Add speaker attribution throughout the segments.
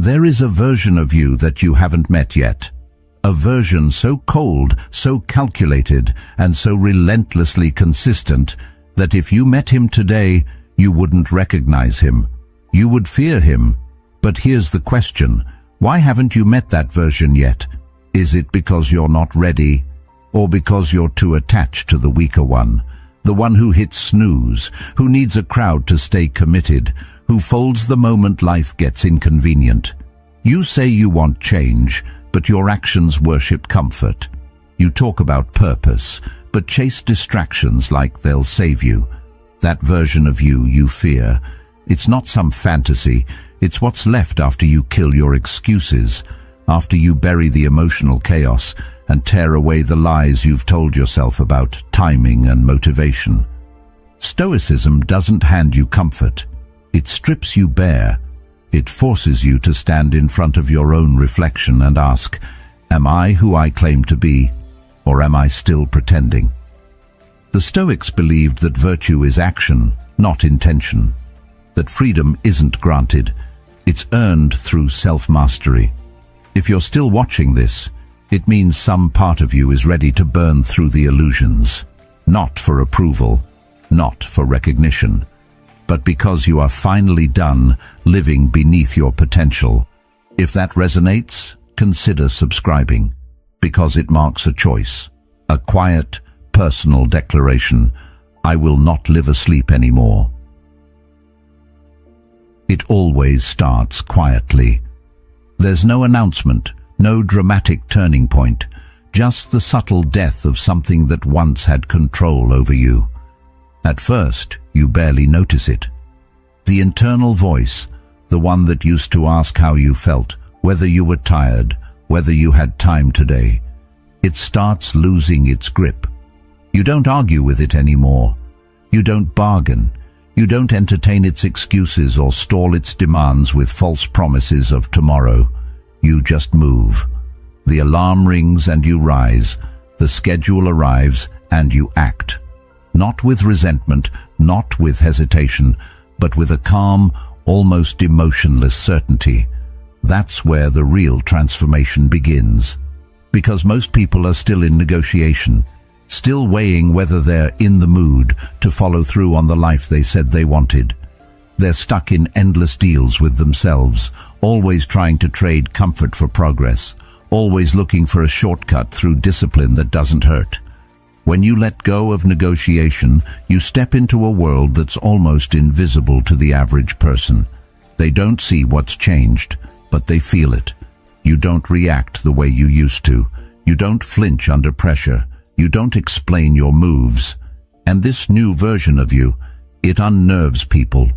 Speaker 1: There is a version of you that you haven't met yet. A version so cold, so calculated, and so relentlessly consistent that if you met him today, you wouldn't recognize him. You would fear him. But here's the question. Why haven't you met that version yet? Is it because you're not ready? Or because you're too attached to the weaker one? The one who hits snooze, who needs a crowd to stay committed, who folds the moment life gets inconvenient. You say you want change, but your actions worship comfort. You talk about purpose, but chase distractions like they'll save you. That version of you fear. It's not some fantasy, it's what's left after you kill your excuses, after you bury the emotional chaos and tear away the lies you've told yourself about timing and motivation. Stoicism doesn't hand you comfort. It strips you bare. It forces you to stand in front of your own reflection and ask, am I who I claim to be, or am I still pretending? The Stoics believed that virtue is action, not intention. That freedom isn't granted, it's earned through self-mastery. If you're still watching this, it means some part of you is ready to burn through the illusions, not for approval, not for recognition, but because you are finally done living beneath your potential. If that resonates, consider subscribing, because it marks a choice, a quiet, personal declaration. I will not live asleep anymore. It always starts quietly. There's no announcement, no dramatic turning point, just the subtle death of something that once had control over you. At first, you barely notice it. The internal voice, the one that used to ask how you felt, whether you were tired, whether you had time today, it starts losing its grip. You don't argue with it anymore. You don't bargain. You don't entertain its excuses or stall its demands with false promises of tomorrow. You just move. The alarm rings and you rise. The schedule arrives and you act. Not with resentment, not with hesitation, but with a calm, almost emotionless certainty. That's where the real transformation begins. Because most people are still in negotiation, still weighing whether they're in the mood to follow through on the life they said they wanted. They're stuck in endless deals with themselves, always trying to trade comfort for progress, always looking for a shortcut through discipline that doesn't hurt. When you let go of negotiation, you step into a world that's almost invisible to the average person. They don't see what's changed, but they feel it. You don't react the way you used to. You don't flinch under pressure. You don't explain your moves. And this new version of you, it unnerves people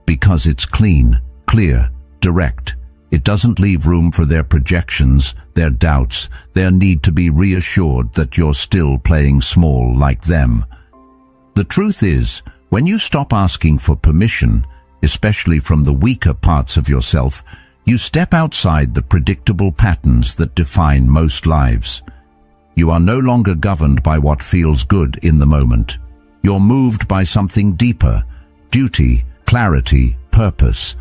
Speaker 1: because it's clean, clear, direct. It doesn't leave room for their projections, their doubts, their need to be reassured that you're still playing small like them. The truth is, when you stop asking for permission, especially from the weaker parts of yourself, you step outside the predictable patterns that define most lives. You are no longer governed by what feels good in the moment. You're moved by something deeper, duty, clarity, purpose.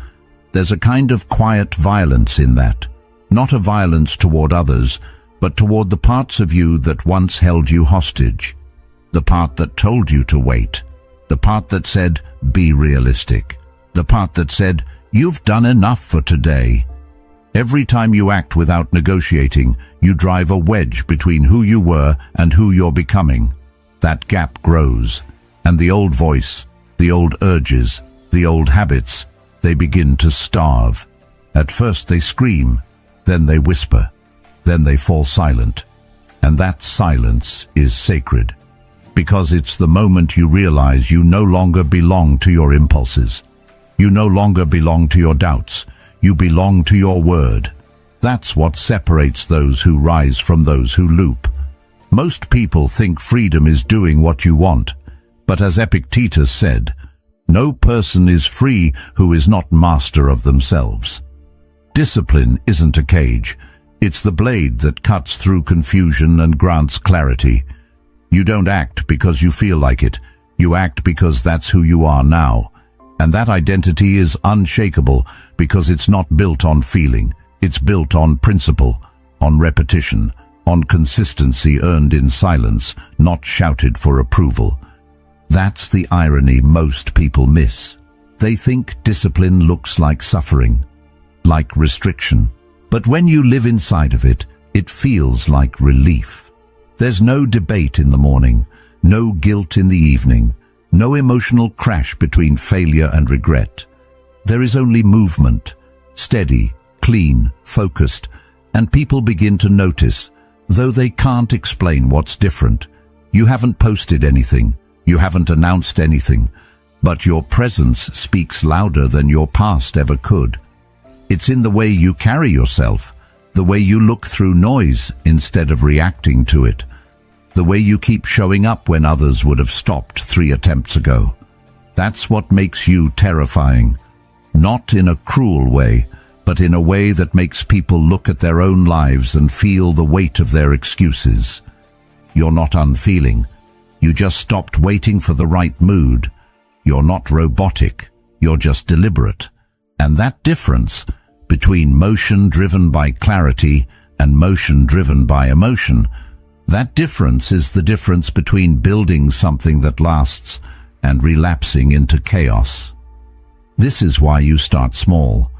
Speaker 1: There's a kind of quiet violence in that. Not a violence toward others, but toward the parts of you that once held you hostage. The part that told you to wait. The part that said, be realistic. The part that said, you've done enough for today. Every time you act without negotiating, you drive a wedge between who you were and who you're becoming. That gap grows, and the old voice, the old urges, the old habits, they begin to starve. At first they scream, then they whisper, then they fall silent. And that silence is sacred, because it's the moment you realize you no longer belong to your impulses. You no longer belong to your doubts. You belong to your word. That's what separates those who rise from those who loop. Most people think freedom is doing what you want, but as Epictetus said, no person is free who is not master of themselves. Discipline isn't a cage. It's the blade that cuts through confusion and grants clarity. You don't act because you feel like it. You act because that's who you are now. And that identity is unshakable because it's not built on feeling. It's built on principle, on repetition, on consistency earned in silence, not shouted for approval. That's the irony most people miss. They think discipline looks like suffering, like restriction. But when you live inside of it, it feels like relief. There's no debate in the morning, no guilt in the evening, no emotional crash between failure and regret. There is only movement, steady, clean, focused, and people begin to notice, though they can't explain what's different. You haven't posted anything, you haven't announced anything, but your presence speaks louder than your past ever could. It's in the way you carry yourself, the way you look through noise instead of reacting to it, the way you keep showing up when others would have stopped 3 attempts ago. That's what makes you terrifying, not in a cruel way, but in a way that makes people look at their own lives and feel the weight of their excuses. You're not unfeeling. You just stopped waiting for the right mood. You're not robotic. You're just deliberate. And that difference between motion driven by clarity and motion driven by emotion, that difference is the difference between building something that lasts and relapsing into chaos. This is why you start small,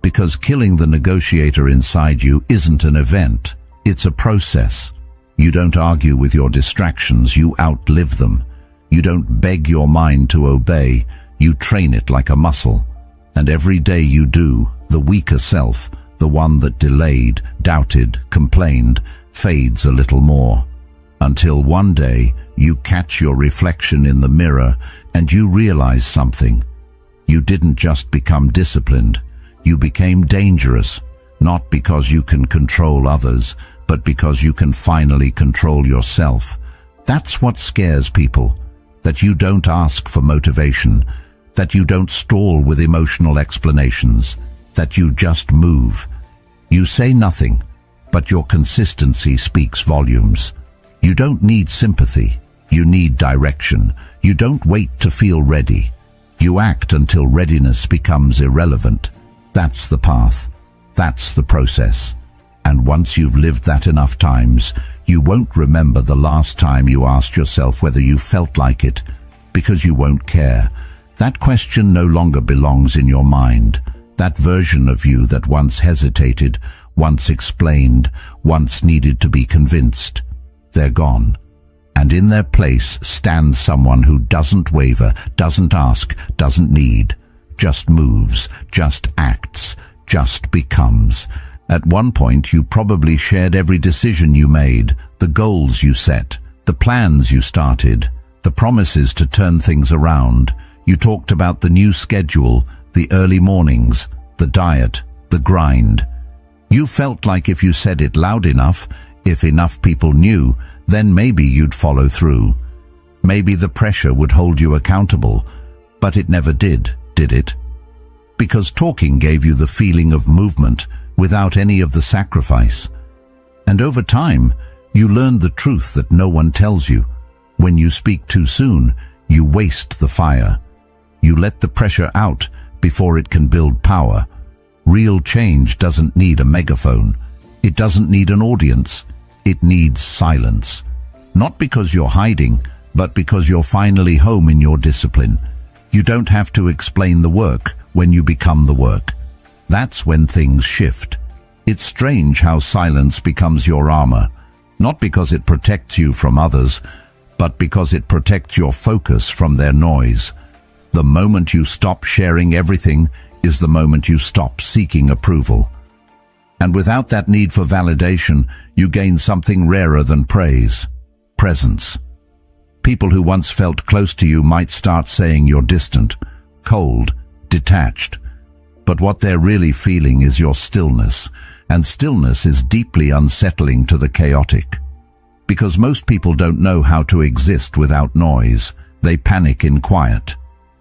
Speaker 1: because killing the negotiator inside you isn't an event, it's a process. You don't argue with your distractions, you outlive them. You don't beg your mind to obey, you train it like a muscle. And every day you do, the weaker self, the one that delayed, doubted, complained, fades a little more. Until one day, you catch your reflection in the mirror and you realize something. You didn't just become disciplined, you became dangerous, not because you can control others, but because you can finally control yourself. That's what scares people, that you don't ask for motivation, that you don't stall with emotional explanations, that you just move. You say nothing, but your consistency speaks volumes. You don't need sympathy, you need direction. You don't wait to feel ready. You act until readiness becomes irrelevant. That's the path. That's the process. And once you've lived that enough times, you won't remember the last time you asked yourself whether you felt like it, because you won't care. That question no longer belongs in your mind. That version of you that once hesitated, once explained, once needed to be convinced, they're gone. And in their place stands someone who doesn't waver, doesn't ask, doesn't need, just moves, just acts, just becomes. At one point you probably shared every decision you made, the goals you set, the plans you started, the promises to turn things around. You talked about the new schedule, the early mornings, the diet, the grind. You felt like if you said it loud enough, if enough people knew, then maybe you'd follow through. Maybe the pressure would hold you accountable, but it never did it? Because talking gave you the feeling of movement without any of the sacrifice. And over time, you learned the truth that no one tells you. When you speak too soon, you waste the fire. You let the pressure out before it can build power. Real change doesn't need a megaphone. It doesn't need an audience. It needs silence. Not because you're hiding, but because you're finally home in your discipline. You don't have to explain the work when you become the work. That's when things shift. It's strange how silence becomes your armor, not because it protects you from others, but because it protects your focus from their noise. The moment you stop sharing everything is the moment you stop seeking approval. And without that need for validation, you gain something rarer than praise: presence. People who once felt close to you might start saying you're distant, cold, detached. But what they're really feeling is your stillness, and stillness is deeply unsettling to the chaotic. Because most people don't know how to exist without noise, they panic in quiet.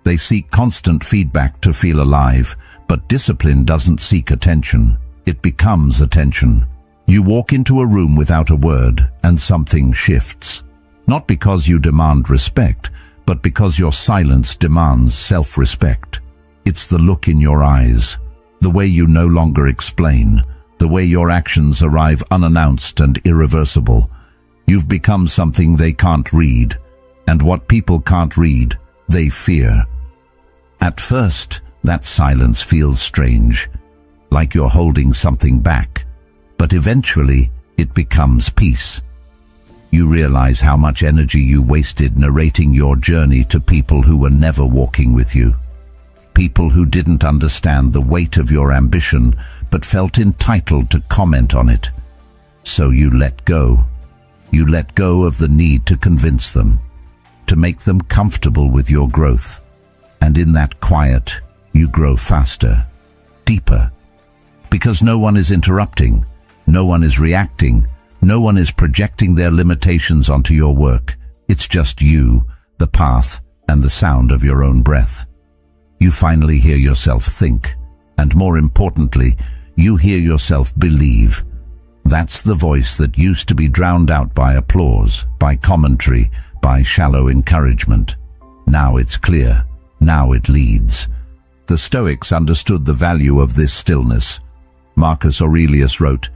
Speaker 1: They seek constant feedback to feel alive, but discipline doesn't seek attention. It becomes attention. You walk into a room without a word, and something shifts. Not because you demand respect, but because your silence demands self-respect. It's the look in your eyes, the way you no longer explain, the way your actions arrive unannounced and irreversible. You've become something they can't read, and what people can't read, they fear. At first, that silence feels strange, like you're holding something back, but eventually it becomes peace. You realize how much energy you wasted narrating your journey to people who were never walking with you. People who didn't understand the weight of your ambition but felt entitled to comment on it. So you let go. You let go of the need to convince them, to make them comfortable with your growth. And in that quiet, you grow faster, deeper. Because no one is interrupting, no one is reacting, no one is projecting their limitations onto your work. It's just you, the path, and the sound of your own breath. You finally hear yourself think, and more importantly, you hear yourself believe. That's the voice that used to be drowned out by applause, by commentary, by shallow encouragement. Now it's clear. Now it leads. The Stoics understood the value of this stillness. Marcus Aurelius wrote,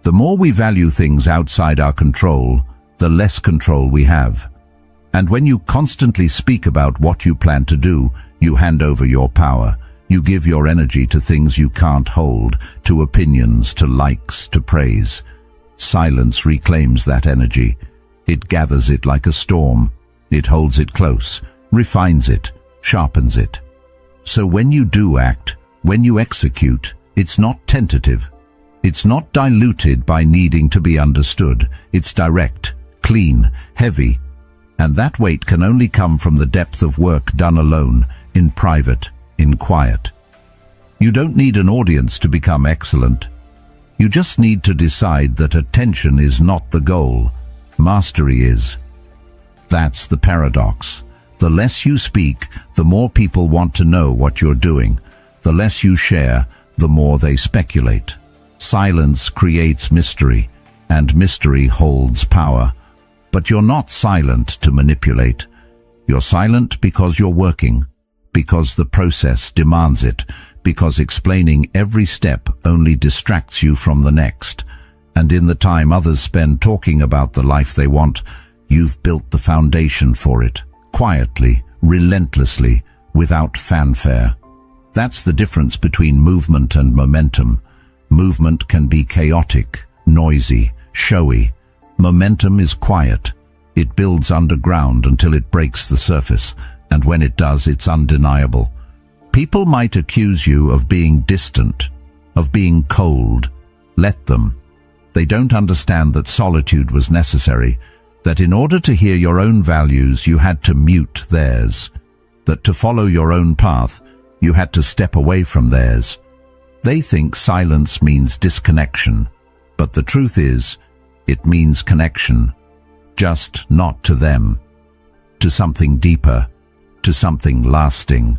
Speaker 1: "The more we value things outside our control, the less control we have. And when you constantly speak about what you plan to do, you hand over your power. You give your energy to things you can't hold, to opinions, to likes, to praise. Silence reclaims that energy. It gathers it like a storm. It holds it close, refines it, sharpens it. So when you do act, when you execute, it's not tentative. It's not diluted by needing to be understood. It's direct, clean, heavy. And that weight can only come from the depth of work done alone, in private, in quiet. You don't need an audience to become excellent. You just need to decide that attention is not the goal. Mastery is. That's the paradox. The less you speak, the more people want to know what you're doing. The less you share, the more they speculate. Silence creates mystery, and mystery holds power. But you're not silent to manipulate. You're silent because you're working, because the process demands it, because explaining every step only distracts you from the next. And in the time others spend talking about the life they want, you've built the foundation for it, quietly, relentlessly, without fanfare. That's the difference between movement and momentum. Movement can be chaotic, noisy, showy. Momentum is quiet. It builds underground until it breaks the surface, and when it does, it's undeniable. People might accuse you of being distant, of being cold. Let them. They don't understand that solitude was necessary, that in order to hear your own values, you had to mute theirs, that to follow your own path, you had to step away from theirs. They think silence means disconnection, but the truth is, it means connection, just not to them, to something deeper, to something lasting.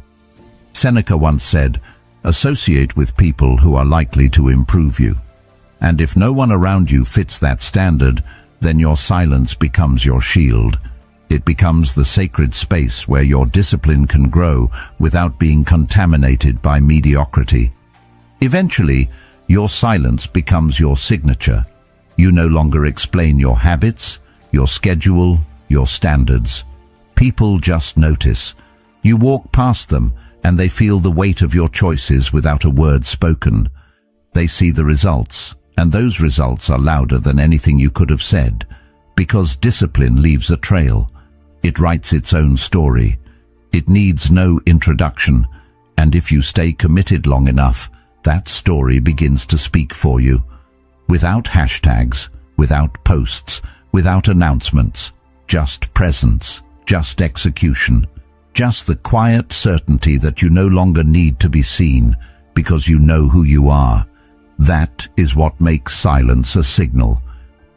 Speaker 1: Seneca once said, "Associate with people who are likely to improve you." And if no one around you fits that standard, then your silence becomes your shield. It becomes the sacred space where your discipline can grow without being contaminated by mediocrity. Eventually, your silence becomes your signature. You no longer explain your habits, your schedule, your standards. People just notice. You walk past them, and they feel the weight of your choices without a word spoken. They see the results, and those results are louder than anything you could have said, because discipline leaves a trail. It writes its own story. It needs no introduction, and if you stay committed long enough, that story begins to speak for you. Without hashtags, without posts, without announcements, just presence, just execution. Just the quiet certainty that you no longer need to be seen because you know who you are. That is what makes silence a signal,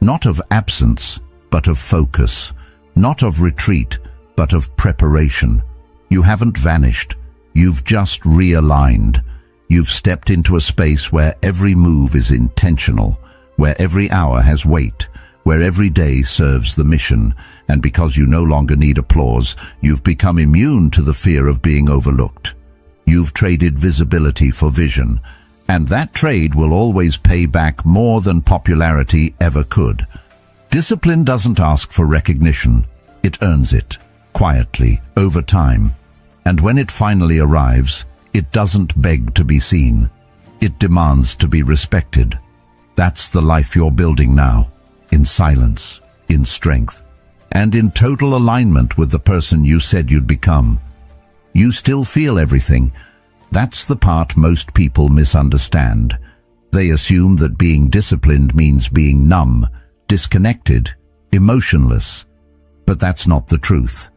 Speaker 1: not of absence, but of focus, not of retreat, but of preparation. You haven't vanished. You've just realigned. You've stepped into a space where every move is intentional, where every hour has weight, where every day serves the mission, and because you no longer need applause, you've become immune to the fear of being overlooked. You've traded visibility for vision, and that trade will always pay back more than popularity ever could. Discipline doesn't ask for recognition. It earns it, quietly, over time. And when it finally arrives, it doesn't beg to be seen. It demands to be respected. That's the life you're building now, in silence, in strength, and in total alignment with the person you said you'd become. You still feel everything. That's the part most people misunderstand. They assume that being disciplined means being numb, disconnected, emotionless. But that's not the truth.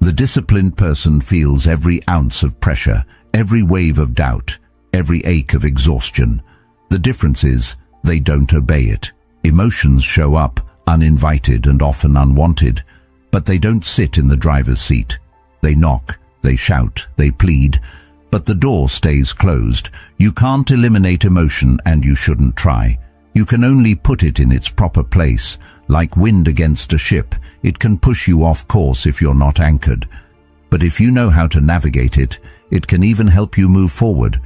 Speaker 1: The disciplined person feels every ounce of pressure, every wave of doubt, every ache of exhaustion. The difference is, they don't obey it. Emotions show up, uninvited and often unwanted, but they don't sit in the driver's seat. They knock, they shout, they plead, but the door stays closed. You can't eliminate emotion, and you shouldn't try. You can only put it in its proper place. Like wind against a ship, it can push you off course if you're not anchored. But if you know how to navigate it, it can even help you move forward.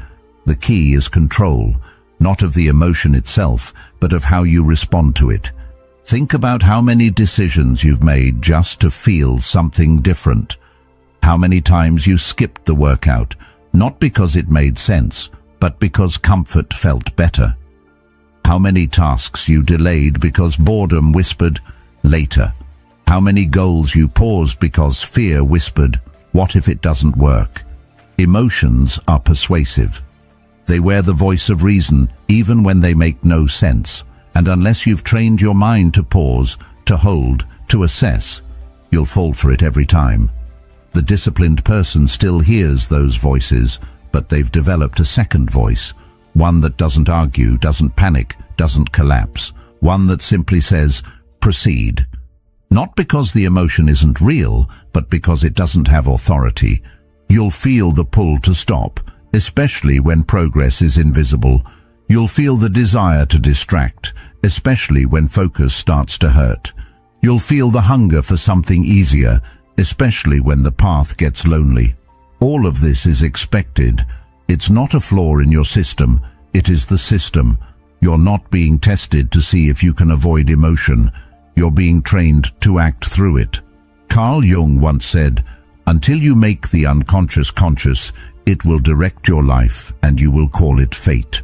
Speaker 1: The key is control, not of the emotion itself, but of how you respond to it. Think about how many decisions you've made just to feel something different. How many times you skipped the workout, not because it made sense, but because comfort felt better. How many tasks you delayed because boredom whispered, later. How many goals you paused because fear whispered, what if it doesn't work? Emotions are persuasive. They wear the voice of reason even when they make no sense. And unless you've trained your mind to pause, to hold, to assess, you'll fall for it every time. The disciplined person still hears those voices, but they've developed a second voice, one that doesn't argue, doesn't panic, doesn't collapse, one that simply says, proceed. Not because the emotion isn't real, but because it doesn't have authority. You'll feel the pull to stop, especially when progress is invisible. You'll feel the desire to distract, especially when focus starts to hurt. You'll feel the hunger for something easier, especially when the path gets lonely. All of this is expected. It's not a flaw in your system, it is the system. You're not being tested to see if you can avoid emotion. You're being trained to act through it. Carl Jung once said, "Until you make the unconscious conscious, it will direct your life and you will call it fate."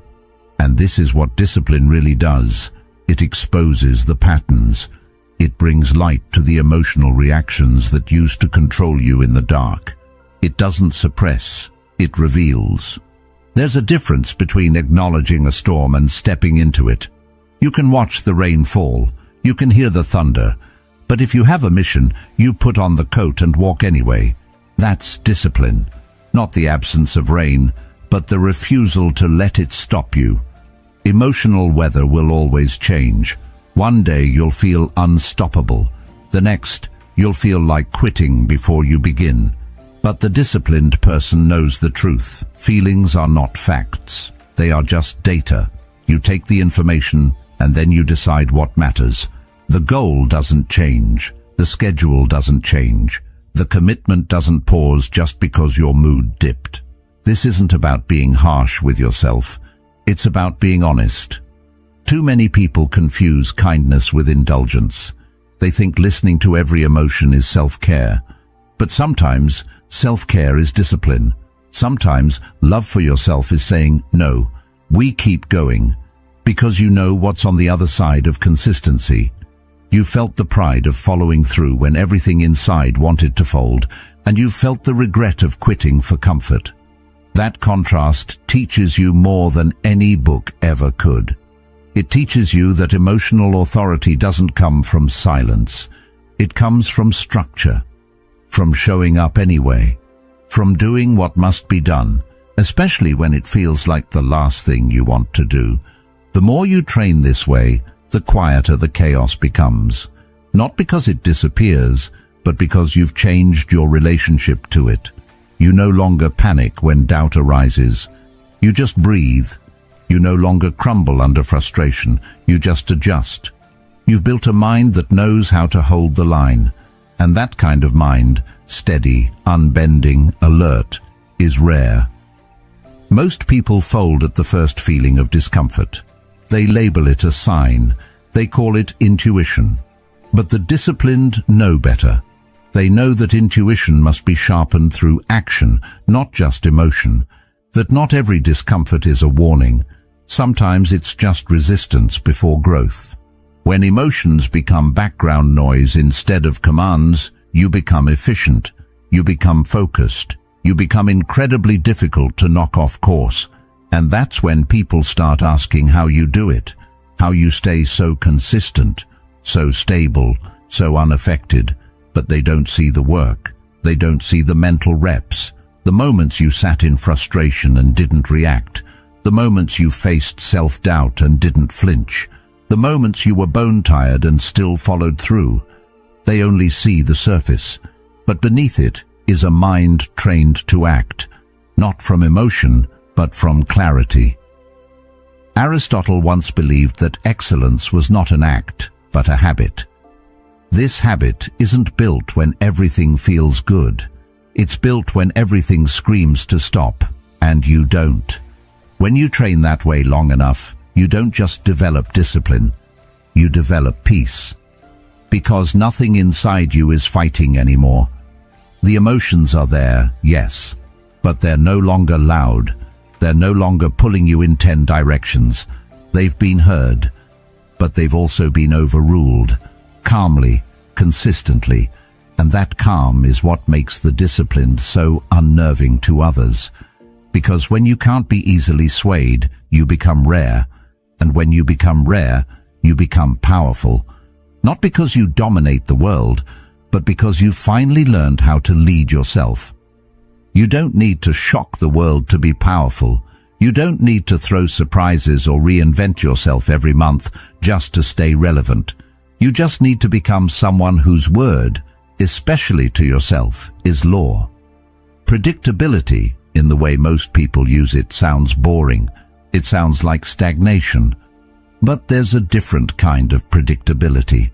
Speaker 1: And this is what discipline really does. It exposes the patterns. It brings light to the emotional reactions that used to control you in the dark. It doesn't suppress, it reveals. There's a difference between acknowledging a storm and stepping into it. You can watch the rain fall, you can hear the thunder, but if you have a mission, you put on the coat and walk anyway. That's discipline, not the absence of rain, but the refusal to let it stop you. Emotional weather will always change. One day you'll feel unstoppable. The next, you'll feel like quitting before you begin. But the disciplined person knows the truth. Feelings are not facts. They are just data. You take the information and then you decide what matters. The goal doesn't change. The schedule doesn't change. The commitment doesn't pause just because your mood dipped. This isn't about being harsh with yourself. It's about being honest. Too many people confuse kindness with indulgence. They think listening to every emotion is self-care. But sometimes self-care is discipline. Sometimes love for yourself is saying, no, we keep going, because you know what's on the other side of consistency. You felt the pride of following through when everything inside wanted to fold, and you felt the regret of quitting for comfort. That contrast teaches you more than any book ever could. It teaches you that emotional authority doesn't come from silence. It comes from structure, from showing up anyway, from doing what must be done, especially when it feels like the last thing you want to do. The more you train this way, the quieter the chaos becomes. Not because it disappears, but because you've changed your relationship to it. You no longer panic when doubt arises. You just breathe. You no longer crumble under frustration. You just adjust. You've built a mind that knows how to hold the line. And that kind of mind, steady, unbending, alert, is rare. Most people fold at the first feeling of discomfort. They label it a sign. They call it intuition. But the disciplined know better. They know that intuition must be sharpened through action, not just emotion. That not every discomfort is a warning. Sometimes it's just resistance before growth. When emotions become background noise instead of commands, you become efficient. You become focused. You become incredibly difficult to knock off course. And that's when people start asking how you do it, how you stay so consistent, so stable, so unaffected. But they don't see the work. They don't see the mental reps. The moments you sat in frustration and didn't react. The moments you faced self-doubt and didn't flinch. The moments you were bone-tired and still followed through. They only see the surface. But beneath it is a mind trained to act, not from emotion, but from clarity. Aristotle once believed that excellence was not an act, but a habit. This habit isn't built when everything feels good. It's built when everything screams to stop, and you don't. When you train that way long enough, you don't just develop discipline, you develop peace. Because nothing inside you is fighting anymore. The emotions are there, yes, but they're no longer loud. They're no longer pulling you in 10 directions. They've been heard, but they've also been overruled, calmly, consistently, and that calm is what makes the disciplined so unnerving to others. Because when you can't be easily swayed, you become rare, and when you become rare, you become powerful. Not because you dominate the world, but because you've finally learned how to lead yourself. You don't need to shock the world to be powerful. You don't need to throw surprises or reinvent yourself every month just to stay relevant. You just need to become someone whose word, especially to yourself, is law. Predictability, in the way most people use it, sounds boring. It sounds like stagnation. But there's a different kind of predictability.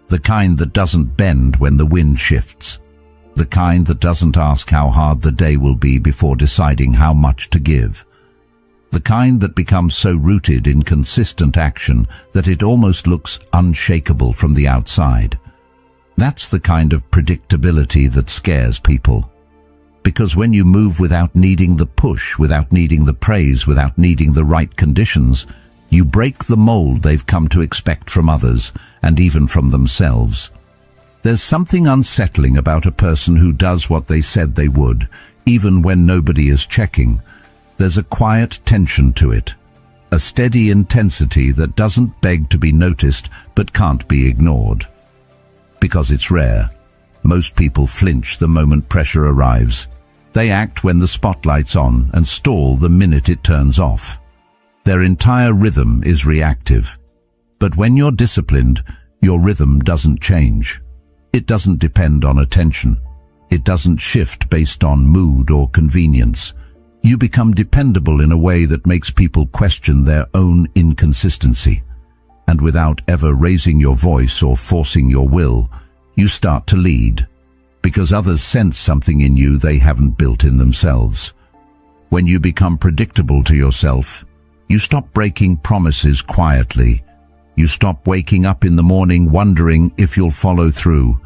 Speaker 1: The kind that doesn't bend when the wind shifts. The kind that doesn't ask how hard the day will be before deciding how much to give. The kind that becomes so rooted in consistent action that it almost looks unshakable from the outside. That's the kind of predictability that scares people. Because when you move without needing the push, without needing the praise, without needing the right conditions, you break the mold they've come to expect from others, and even from themselves. There's something unsettling about a person who does what they said they would, even when nobody is checking. There's a quiet tension to it, a steady intensity that doesn't beg to be noticed but can't be ignored. Because it's rare. Most people flinch the moment pressure arrives. They act when the spotlight's on and stall the minute it turns off. Their entire rhythm is reactive. But when you're disciplined, your rhythm doesn't change. It doesn't depend on attention. It doesn't shift based on mood or convenience. You become dependable in a way that makes people question their own inconsistency. And without ever raising your voice or forcing your will, you start to lead, because others sense something in you they haven't built in themselves. When you become predictable to yourself, you stop breaking promises quietly. You stop waking up in the morning wondering if you'll follow through.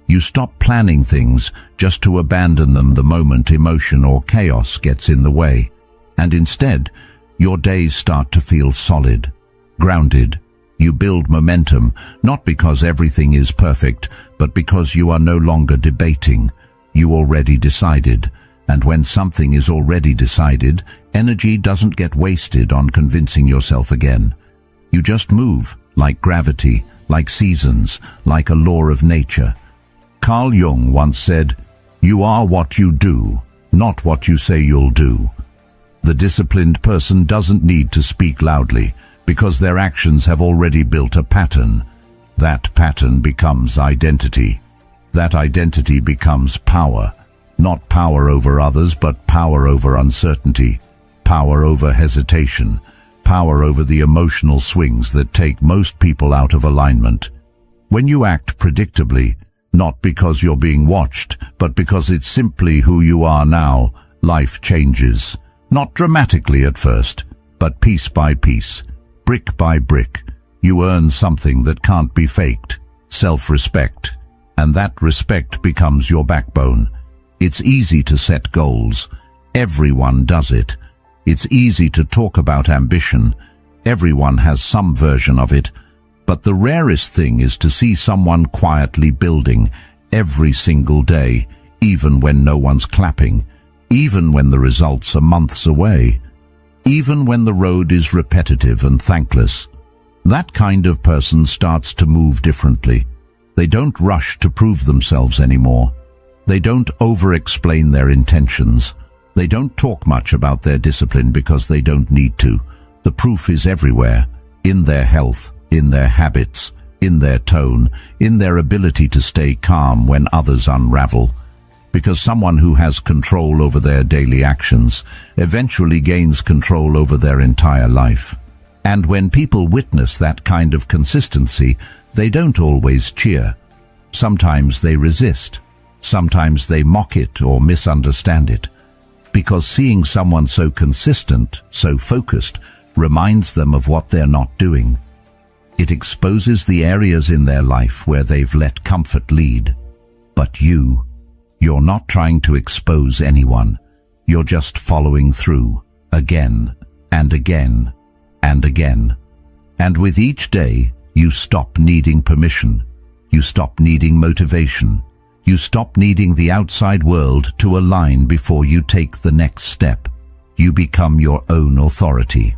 Speaker 1: You stop planning things just to abandon them the moment emotion or chaos gets in the way. And instead, your days start to feel solid, grounded. You build momentum, not because everything is perfect, but because you are no longer debating. You already decided. And when something is already decided, energy doesn't get wasted on convincing yourself again. You just move, like gravity, like seasons, like a law of nature. Carl Jung once said, "You are what you do, not what you say you'll do." The disciplined person doesn't need to speak loudly, because their actions have already built a pattern. That pattern becomes identity. That identity becomes power. Not power over others, but power over uncertainty, power over hesitation, power over the emotional swings that take most people out of alignment. When you act predictably, not because you're being watched, but because it's simply who you are now, life changes. Not dramatically at first, but piece by piece, brick by brick, you earn something that can't be faked, self-respect, and that respect becomes your backbone. It's easy to set goals. Everyone does it. It's easy to talk about ambition. Everyone has some version of it. But the rarest thing is to see someone quietly building every single day, even when no one's clapping, even when the results are months away, even when the road is repetitive and thankless. That kind of person starts to move differently. They don't rush to prove themselves anymore. They don't over-explain their intentions. They don't talk much about their discipline because they don't need to. The proof is everywhere, in their health, in their habits, in their tone, in their ability to stay calm when others unravel. Because someone who has control over their daily actions eventually gains control over their entire life. And when people witness that kind of consistency, they don't always cheer. Sometimes they resist. Sometimes they mock it or misunderstand it. Because seeing someone so consistent, so focused, reminds them of what they're not doing. It exposes the areas in their life where they've let comfort lead. But you're not trying to expose anyone. You're just following through, again and again and again. And with each day, you stop needing permission. You stop needing motivation. You stop needing the outside world to align before you take the next step. You become your own authority.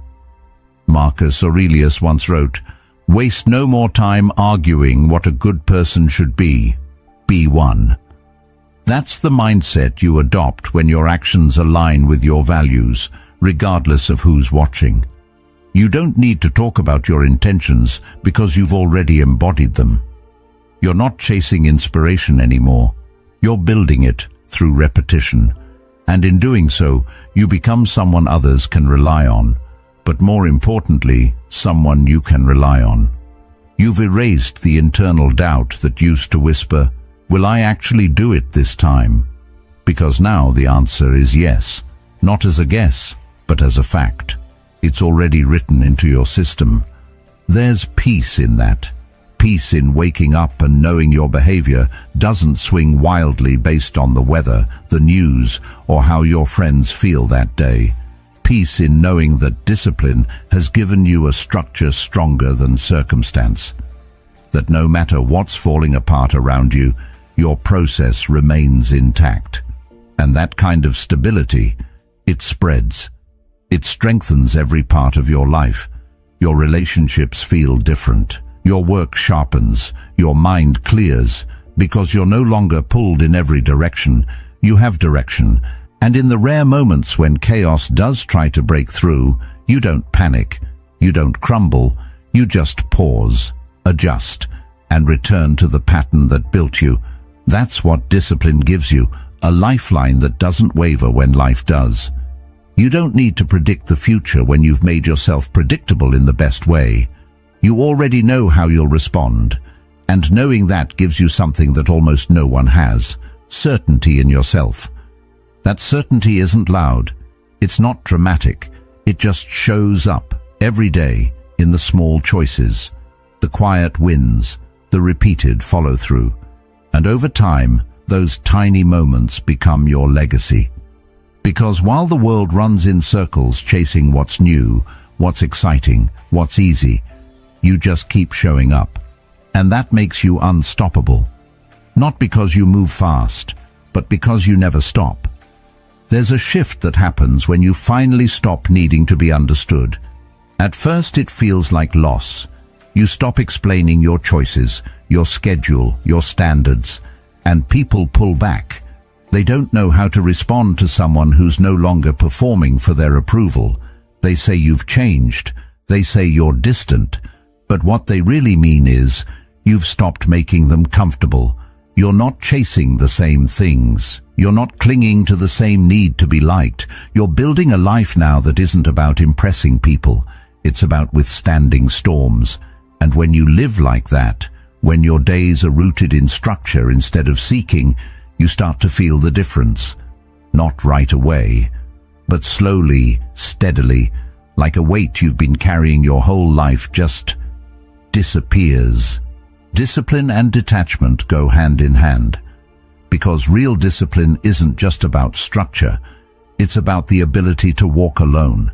Speaker 1: Marcus Aurelius once wrote, "Waste no more time arguing what a good person should be. Be one." That's the mindset you adopt when your actions align with your values, regardless of who's watching. You don't need to talk about your intentions because you've already embodied them. You're not chasing inspiration anymore. You're building it through repetition. And in doing so, you become someone others can rely on. But more importantly, someone you can rely on. You've erased the internal doubt that used to whisper, "Will I actually do it this time?" Because now the answer is yes, not as a guess, but as a fact. It's already written into your system. There's peace in that. Peace in waking up and knowing your behavior doesn't swing wildly based on the weather, the news, or how your friends feel that day. Peace in knowing that discipline has given you a structure stronger than circumstance. That no matter what's falling apart around you, your process remains intact. And that kind of stability, it spreads. It strengthens every part of your life. Your relationships feel different. Your work sharpens. Your mind clears. Because you're no longer pulled in every direction. You have direction. And in the rare moments when chaos does try to break through, you don't panic. You don't crumble. You just pause, adjust, and return to the pattern that built you. That's what discipline gives you, a lifeline that doesn't waver when life does. You don't need to predict the future when you've made yourself predictable in the best way. You already know how you'll respond, and knowing that gives you something that almost no one has, certainty in yourself. That certainty isn't loud, it's not dramatic, it just shows up every day in the small choices, the quiet wins, the repeated follow-through. And over time, those tiny moments become your legacy. Because while the world runs in circles chasing what's new, what's exciting, what's easy, you just keep showing up. And that makes you unstoppable. Not because you move fast, but because you never stop. There's a shift that happens when you finally stop needing to be understood. At first it feels like loss. You stop explaining your choices, your schedule, your standards, and people pull back. They don't know how to respond to someone who's no longer performing for their approval. They say you've changed. They say you're distant. But what they really mean is, you've stopped making them comfortable. You're not chasing the same things. You're not clinging to the same need to be liked. You're building a life now that isn't about impressing people. It's about withstanding storms. And when you live like that, when your days are rooted in structure instead of seeking, you start to feel the difference. Not right away, But slowly, steadily, like a weight you've been carrying your whole life, just disappears. Discipline and detachment go hand in hand, because real discipline isn't just about structure. It's about the ability to walk alone.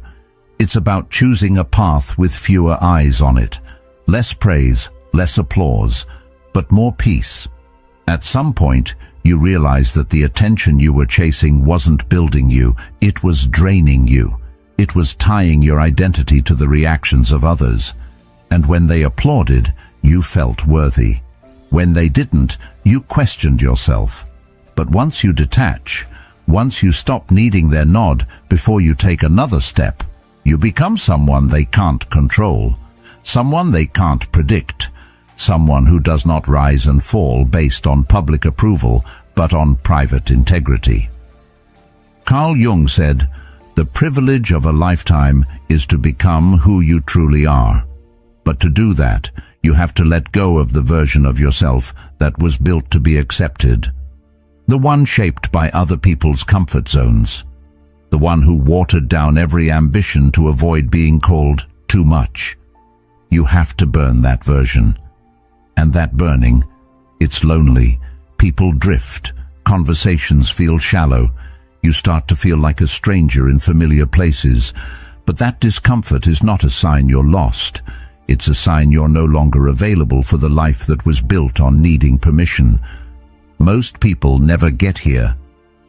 Speaker 1: It's about choosing a path with fewer eyes on it. Less praise, less applause, but more peace. At some point, you realize that the attention you were chasing wasn't building you, it was draining you. It was tying your identity to the reactions of others. And when they applauded, you felt worthy. When they didn't, you questioned yourself. But once you detach, once you stop needing their nod before you take another step, you become someone they can't control, someone they can't predict, someone who does not rise and fall based on public approval, but on private integrity. Carl Jung said, "The privilege of a lifetime is to become who you truly are. But to do that, you have to let go of the version of yourself that was built to be accepted, the one shaped by other people's comfort zones, the one who watered down every ambition to avoid being called too much. You have to burn that version. And that burning, it's lonely. People drift. Conversations feel shallow. You start to feel like a stranger in familiar places. But that discomfort is not a sign you're lost. It's a sign you're no longer available for the life that was built on needing permission. Most people never get here.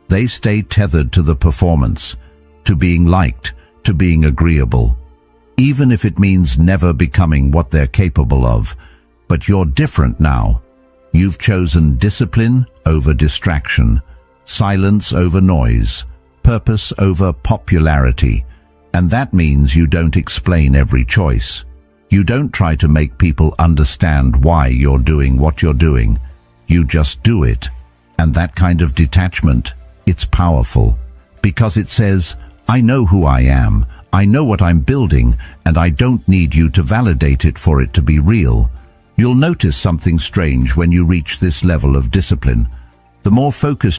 Speaker 1: They stay tethered to the performance, to being liked, to being agreeable, even if it means never becoming what they're capable of. But you're different now. You've chosen discipline over distraction, silence over noise, purpose over popularity. And that means you don't explain every choice. You don't try to make people understand why you're doing what you're doing. You just do it. And that kind of detachment, it's powerful, because it says, I know who I am, I know what I'm building, and I don't need you to validate it for it to be real. You'll notice something strange when you reach this level of discipline. The more focused